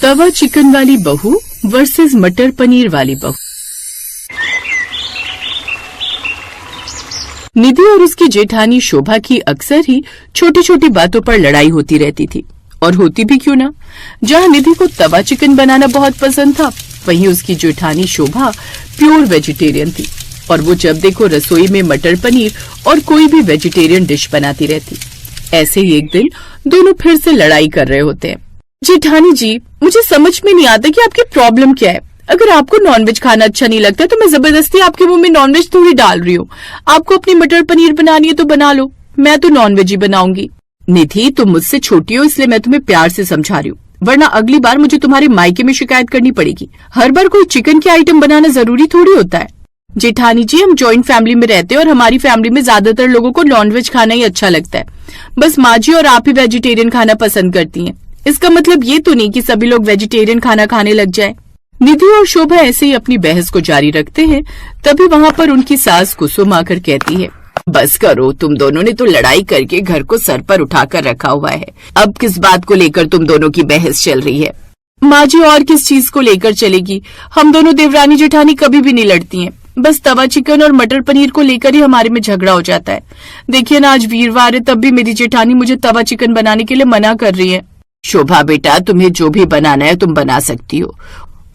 तवा chicken वाली बहू versus मटर पनीर वाली बहू। निधि और उसकी जेठानी शोभा की अक्सर ही छोटी छोटी बातों पर लड़ाई होती रहती थी, और होती भी क्यों ना। जहां निधि को तवा चिकन बनाना बहुत पसंद था, वहीं उसकी जेठानी शोभा प्योर वेजिटेरियन थी, और वो जब देखो रसोई में मटर पनीर और कोई भी वेजिटेरियन डिश बनाती रहती। ऐसे ही एक दिन दोनों फिर से लड़ाई कर रहे होते हैं। जेठानी जी, मुझे समझ में नहीं आता कि आपकी प्रॉब्लम क्या है। अगर आपको नॉनवेज खाना अच्छा नहीं लगता तो मैं जबरदस्ती आपके मुंह में नॉनवेज थोड़ी डाल रही हूँ। आपको अपनी मटर पनीर बनानी है तो बना लो, मैं तो नॉनवेज ही बनाऊंगी। निधि, तुम मुझसे छोटी हो इसलिए मैं तुम्हें प्यार से समझा रही हूँ, वरना अगली बार मुझे तुम्हारे मायके में शिकायत करनी पड़ेगी। हर बार कोई चिकन के आइटम बनाना जरूरी थोड़ी होता है। जेठानी जी, हम जॉइंट फैमिली में रहते हैं और हमारी फैमिली में ज्यादातर लोगों को नॉनवेज खाना ही अच्छा लगता है। बस माँ जी और आप ही वेजिटेरियन खाना पसंद करती हैं। इसका मतलब ये तो नहीं कि सभी लोग वेजिटेरियन खाना खाने लग जाए। निधि और शोभा ऐसे ही अपनी बहस को जारी रखते हैं। तभी वहाँ पर उनकी सास कुसुम आकर कहती है, बस करो, तुम दोनों ने तो लड़ाई करके घर को सर पर उठाकर रखा हुआ है। अब किस बात को लेकर तुम दोनों की बहस चल रही है? माँ जी, और किस चीज को लेकर चलेगी? हम दोनों देवरानी जेठानी कभी भी नहीं लड़ती हैं। बस तवा चिकन और मटर पनीर को लेकर ही हमारे में झगड़ा हो जाता है। देखिए ना, आज वीरवार है, तब भी मेरी जेठानी मुझे तवा चिकन बनाने के लिए मना कर रही है। शोभा बेटा, तुम्हें जो भी बनाना है तुम बना सकती हो,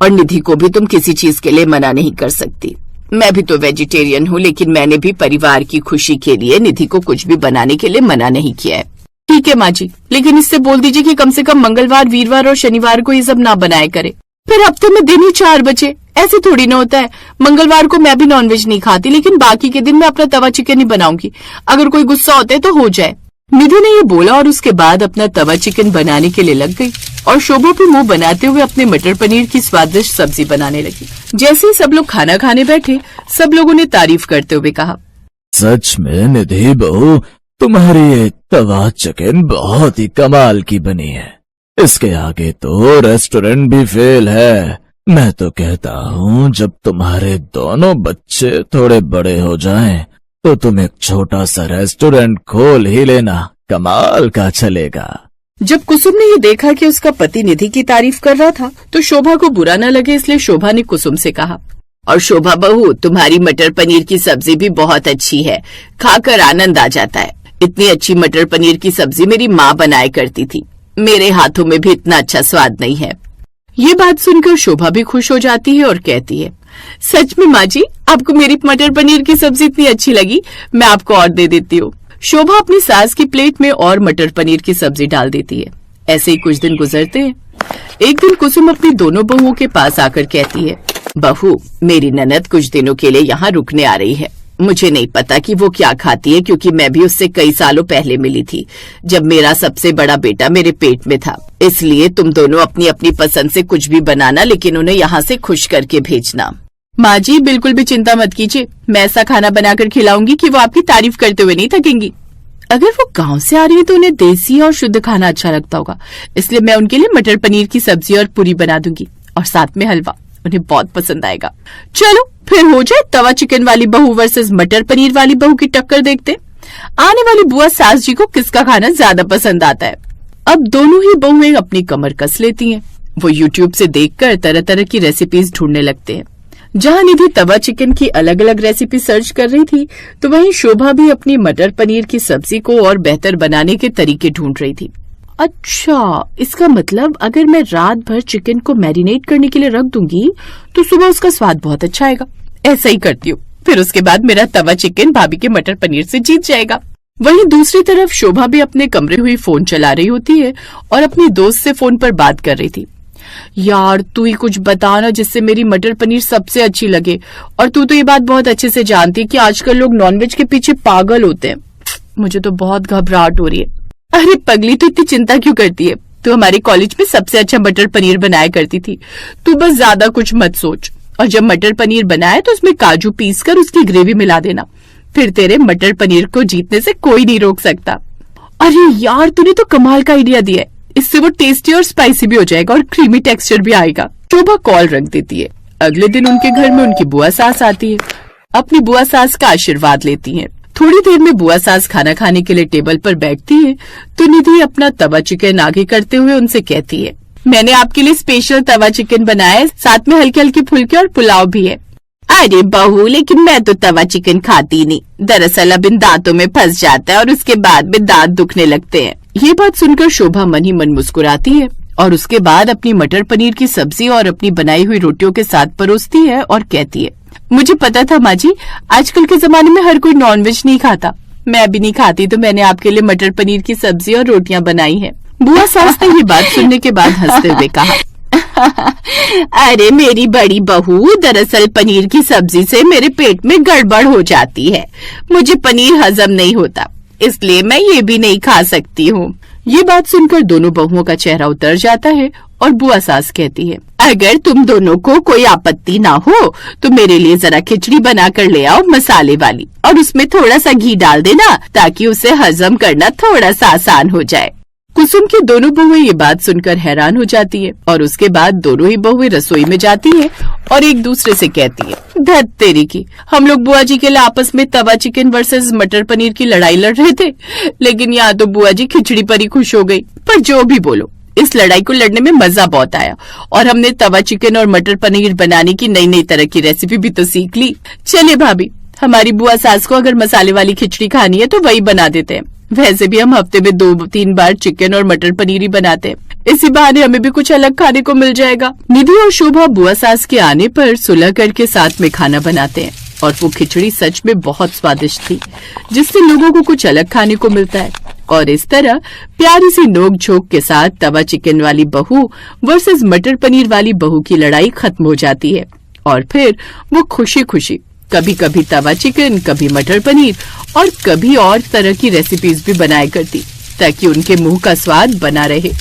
और निधि को भी तुम किसी चीज के लिए मना नहीं कर सकती। मैं भी तो वेजिटेरियन हूँ, लेकिन मैंने भी परिवार की खुशी के लिए निधि को कुछ भी बनाने के लिए मना नहीं किया है। ठीक है माँ जी, लेकिन इससे बोल दीजिए कि कम से कम मंगलवार, वीरवार और शनिवार को ये सब ना बनाया करे। फिर हफ्ते में दिन ही 4 बचे, ऐसे थोड़ी ना होता है। मंगलवार को मैं भी नॉनवेज नहीं खाती, लेकिन बाकी के दिन मैं अपना तवा चिकन ही बनाऊंगी। अगर कोई गुस्सा होता है तो हो जाए। निधि ने ये बोला और उसके बाद अपना तवा चिकन बनाने के लिए लग गई, और शोभा भी मुंह बनाते हुए अपने मटर पनीर की स्वादिष्ट सब्जी बनाने लगी। जैसे ही सब लोग खाना खाने बैठे, सब लोगों ने तारीफ करते हुए कहा, सच में निधि बहू, तुम्हारी ये तवा चिकन बहुत ही कमाल की बनी है। इसके आगे तो रेस्टोरेंट भी फेल है। मैं तो कहता हूँ जब तुम्हारे दोनों बच्चे थोड़े बड़े हो जाएं, तो तुम एक छोटा सा रेस्टोरेंट खोल ही लेना, कमाल का चलेगा। जब कुसुम ने ये देखा कि उसका पति निधि की तारीफ कर रहा था, तो शोभा को बुरा न लगे, इसलिए शोभा ने कुसुम से कहा, और शोभा बहू, तुम्हारी मटर पनीर की सब्जी भी बहुत अच्छी है, खाकर आनंद आ जाता है। इतनी अच्छी मटर पनीर की सब्जी मेरी माँ बनाया करती थी, मेरे हाथों में भी इतना अच्छा स्वाद नहीं है। ये बात सुनकर शोभा भी खुश हो जाती है और कहती है, सच में माँ जी, आपको मेरी मटर पनीर की सब्जी इतनी अच्छी लगी, मैं आपको और दे देती हूँ। शोभा अपनी सास की प्लेट में और मटर पनीर की सब्जी डाल देती है। ऐसे ही कुछ दिन गुजरते हैं। एक दिन कुसुम अपनी दोनों बहुओं के पास आकर कहती है, बहू, मेरी ननद कुछ दिनों के लिए यहाँ रुकने आ रही है। मुझे नहीं पता कि वो क्या खाती है, क्योंकि मैं भी उससे कई सालों पहले मिली थी, जब मेरा सबसे बड़ा बेटा मेरे पेट में था। इसलिए तुम दोनों अपनी अपनी पसंद से कुछ भी बनाना, लेकिन उन्हें यहाँ से खुश करके भेजना। माँ जी, बिल्कुल भी चिंता मत कीजिए, मैं ऐसा खाना बनाकर खिलाऊंगी कि वो आपकी तारीफ करते हुए नहीं थकेंगी। अगर वो गांव से आ रही है तो उन्हें देसी और शुद्ध खाना अच्छा लगता होगा, इसलिए मैं उनके लिए मटर पनीर की सब्जी और पूरी बना दूंगी, और साथ में हलवा, उन्हें बहुत पसंद आएगा। चलो फिर हो जाए तवा चिकन वाली बहू वर्सेस मटर पनीर वाली बहू की टक्कर। देखते आने वाली बुआ सास जी को किसका खाना ज्यादा पसंद आता है। अब दोनों ही बहुएं अपनी कमर कस लेती हैं। वो यूट्यूब से देखकर तरह तरह की रेसिपीज ढूंढने लगते हैं। जहाँ निधि तवा चिकन की अलग अलग रेसिपी सर्च कर रही थी, तो वहीं शोभा भी अपनी मटर पनीर की सब्जी को और बेहतर बनाने के तरीके ढूंढ रही थी। अच्छा, इसका मतलब अगर मैं रात भर चिकन को मैरिनेट करने के लिए रख दूंगी तो सुबह उसका स्वाद बहुत अच्छा आएगा। ऐसा ही करती हूँ, फिर उसके बाद मेरा तवा चिकन भाभी के मटर पनीर से जीत जाएगा। वहीं दूसरी तरफ शोभा भी अपने कमरे हुई फोन चला रही होती है और अपनी दोस्त से फोन पर बात कर रही थी। यार, तू ही कुछ बता ना जिससे मेरी मटर पनीर सबसे अच्छी लगे। और तू तो ये बात बहुत अच्छे से जानती है कि आजकल लोग नॉनवेज के पीछे पागल होते हैं। मुझे तो बहुत घबराहट हो रही है। अरे पगली, तू इतनी चिंता क्यों करती है? तू हमारे कॉलेज में सबसे अच्छा मटर पनीर बनाया करती थी। तू बस ज्यादा कुछ मत सोच, और जब मटर पनीर बनाए तो उसमें काजू पीस कर उसकी ग्रेवी मिला देना, फिर तेरे मटर पनीर को जीतने से कोई नहीं रोक सकता। अरे यार, तूने तो कमाल का आइडिया दिया है, इससे वो टेस्टी और स्पाइसी भी हो जाएगा और क्रीमी टेक्सचर भी आएगा। शोभा कॉल रख देती है। अगले दिन उनके घर में उनकी बुआ सास आती है। अपनी बुआ सास का आशीर्वाद लेती हैं। थोड़ी देर में बुआ सास खाना खाने के लिए टेबल पर बैठती है, तो निधि अपना तवा चिकन आगे करते हुए उनसे कहती है, मैंने आपके लिए स्पेशल तवा चिकन बनाया है, साथ में हल्के हल्के फुल्के और पुलाव भी है। अरे बहू, लेकिन मैं तो तवा चिकन खाती नहीं। दरअसल अब इन दांतों में फंस जाता है और उसके बाद में दांत दुखने लगते हैं। ये बात सुनकर शोभा मन ही मन मुस्कुराती है और उसके बाद अपनी मटर पनीर की सब्जी और अपनी बनाई हुई रोटियों के साथ परोसती है और कहती है, मुझे पता था माँ जी, आजकल के जमाने में हर कोई नॉनवेज नहीं खाता। मैं भी नहीं खाती, तो मैंने आपके लिए मटर पनीर की सब्जी और रोटियां बनाई है। बुआ सास ने ये बात सुनने के बाद हंसते हुए कहा, अरे मेरी बड़ी बहू, दरअसल पनीर की सब्जी से मेरे पेट में गड़बड़ हो जाती है। मुझे पनीर हजम नहीं होता, इसलिए मैं ये भी नहीं खा सकती हूँ। ये बात सुनकर दोनों बहुओं का चेहरा उतर जाता है और बुआ सास कहती है, अगर तुम दोनों को कोई आपत्ति ना हो तो मेरे लिए जरा खिचड़ी बना कर ले आओ मसाले वाली, और उसमें थोड़ा सा घी डाल देना ताकि उसे हजम करना थोड़ा सा आसान हो जाए। कुसुम की दोनों बहुएं ये बात सुनकर हैरान हो जाती है और उसके बाद दोनों ही बहुएं रसोई में जाती हैं और एक दूसरे से कहती है, धत तेरी की, हम लोग बुआ जी के लिए आपस में तवा चिकन वर्सेस मटर पनीर की लड़ाई लड़ रहे थे, लेकिन यहाँ तो बुआ जी खिचड़ी पर ही खुश हो गई। पर जो भी बोलो, इस लड़ाई को लड़ने में मजा बहुत आया और हमने तवा चिकन और मटर पनीर बनाने की नई नई तरह की रेसिपी भी तो सीख ली। चलिए भाभी, हमारी बुआ सास को अगर मसाले वाली खिचड़ी खानी है तो वही बना देते हैं। वैसे भी हम हफ्ते में 2-3 बार चिकन और मटर पनीर ही बनाते हैं। इसी बहाने हमें भी कुछ अलग खाने को मिल जाएगा। निधि और शोभा बुआ सास के आने पर सुलह करके साथ में खाना बनाते हैं और वो खिचड़ी सच में बहुत स्वादिष्ट थी, जिससे लोगों को कुछ अलग खाने को मिलता है। और इस तरह प्यारी सी नोक झोंक के साथ तवा चिकन वाली बहू वर्सेस मटर पनीर वाली बहू की लड़ाई खत्म हो जाती है और फिर वो खुशी खुशी कभी कभी तवा चिकन, कभी मटर पनीर और कभी और तरह की रेसिपीज भी बनाया करती, ताकि उनके मुंह का स्वाद बना रहे।